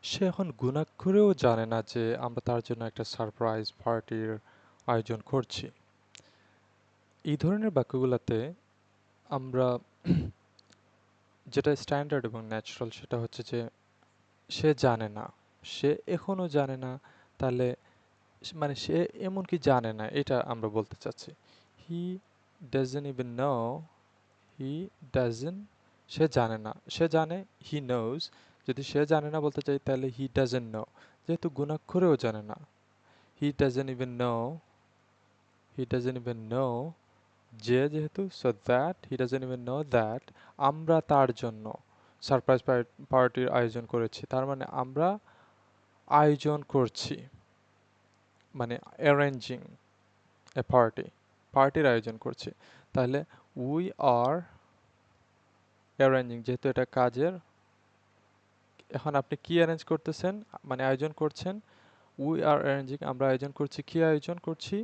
সে এখন ঘুণাক্ষরেও জানে না যে আমরা তার জন্য একটা সারপ্রাইজ পার্টির আয়োজন করছি। এই ধরনের বাক্যগুলোতে আমরা যেটা স্ট্যান্ডার্ড এবং ন্যাচারাল সেটা হচ্ছে যে সে জানে না, সে এখনো জানে না, তাহলে মানে সে এমনকি জানে না এটা আমরা বলতে চাচ্ছি। He doesn't even know, he doesn't, সে জানে না, সে জানে হি নোজ। যদি সে জানে না বলতে চাই তাহলে হি ডাজন্ট নো, যেহেতু গুণাক্ষরেও জানে না। হি doesn't even know, he doesn't even no, যে যেহেতু, so that he doesn't even know that আমরা তার জন্য সারপ্রাইজ পার্টির আয়োজন করেছি। তার মানে আমরা আয়োজন করছি, মানে অ্যারেঞ্জিং এ পার্টি, পার্টির আয়োজন করছি। তাহলে উই আর অ্যারেঞ্জিং, যেহেতু এটা কাজের, এখন আপনি কি অ্যারেঞ্জ করতেছেন, মানে আয়োজন করছেন। উই আর অ্যারেঞ্জিং, আমরা আয়োজন করছি, কি আয়োজন করছি?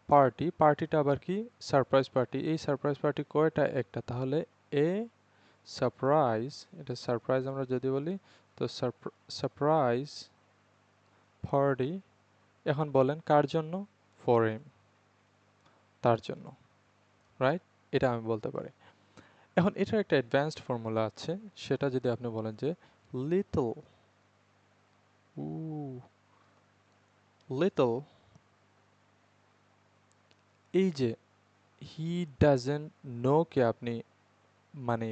পার্টি। পার্টিটা আবার কি? Surprise party. এই সারপ্রাইজ পার্টি কয়টা? একটা। তাহলে এ সারপ্রাইজ, এটা সারপ্রাইজ আমরা যদি বলি, তো সারপ্রাইজ পার্টি। এখন বলেন কার জন্য? ফর হিম, তার জন্য, রাইট? এটা আমি বলতে পারি। এখন এটার একটা অ্যাডভান্সড ফর্মুলা আছে, সেটা যদি আপনি বলেন যে লিটল, উ লিটল, এই যে হি ডাজন্ট নো কে আপনি মানে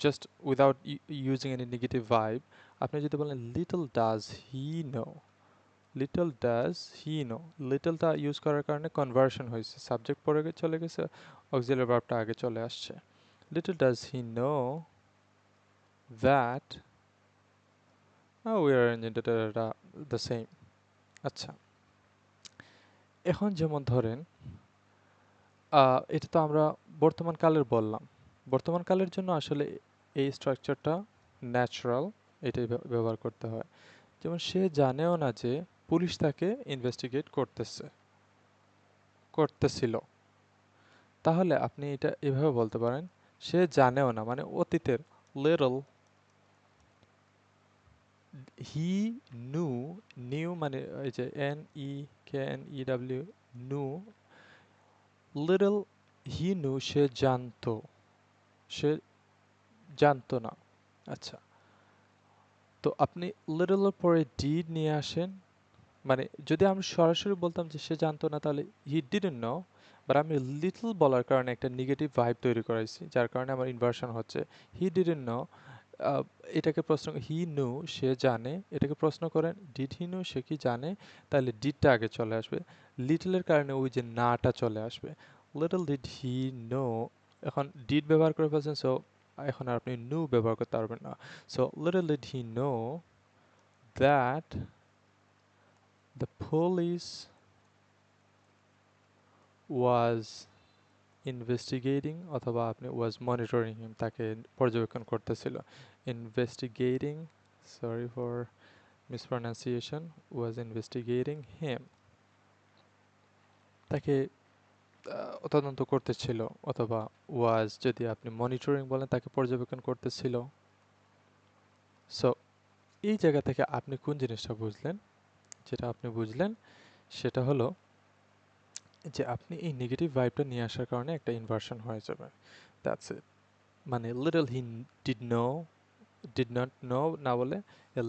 just without using any negative vibe, আপনি যদি বলেন little does he know, little does he know, লিটলটা ইউজ করার কারণে কনভার্সন হয়েছে, সাবজেক্ট পরে চলে গেছে, অক্সিলারি ভার্বটা আগে চলে আসছে। Little does he know that we are the same. আচ্ছা, এখন যেমন ধরেন এটা তো আমরা বর্তমান কালের বললাম। বর্তমান কালের জন্য আসলে এই স্ট্রাকচারটা ন্যাচারাল, এটাই ব্যবহার করতে হয়। যেমন সে জানেও না যে পুলিশ তাকে ইনভেস্টিগেট করতেছিল। তাহলে আপনি এটা এভাবে বলতে পারেন, সে জানেও না, মানে অতীতের লিটল, হি নু, নিউ মানে এই যে N E K N E W, নু, লিটল হি নু, সে জানতো, সে জানতো না। আচ্ছা, তো আপনি লিটল এর পরে ডিড নিয়ে আসেন, মানে যদি আমি সরাসরি বলতাম যে সে জানতো না তাহলে হি ডিডন্ট নো, বাট আমি লিটল বলার কারণে একটা নেগেটিভ ভাইব তৈরি করাইছি, যার কারণে আমার ইনভার্সন হচ্ছে। হি ডিডন্ট নো, এটাকে প্রশ্ন, হি নু সে জানে, এটাকে প্রশ্ন করেন ডিড হি নু সে কি জানে, তাহলে ডিডটা আগে চলে আসবে, লিটলের কারণে ওই যে নাটা চলে আসবে। লিটল ডিড হি নো, এখন ডিড ব্যবহার করে ফেলছেন, সো এখন আর আপনি নু ব্যবহার করতে পারবেন না। So little did he know that the police was investigating, অথবা আপনি was monitoring him, তাকে পর্যবেক্ষণ করতেছিল। Investigating, sorry for mispronunciation, was investigating him, তাকে তদন্ত করতেছিল, অথবা was যদি আপনি monitoring বলেন তাকে পর্যবেক্ষণ করতেছিল। সো এই জায়গা থেকে আপনি কোন জিনিসটা বুঝলেন? যেটা আপনি বুঝলেন সেটা হলো যে আপনি এই নেগেটিভ ভাইবটা নিয়ে আসার কারণে একটা ইনভার্সন হয়ে যাবে। That's it. মানে little he did not know না বলে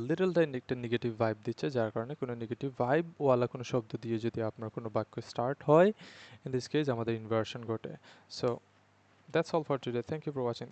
লিটলটা একটা নেগেটিভ ভাইব দিচ্ছে, যার কারণে কোনো নেগেটিভ ভাইব ওয়ালা কোনো শব্দ দিয়ে যদি আপনার কোনো বাক্য স্টার্ট হয়, ইন দিস কেস আমাদের ইনভার্সন ঘটে। So that's all for today, thank you for watching this.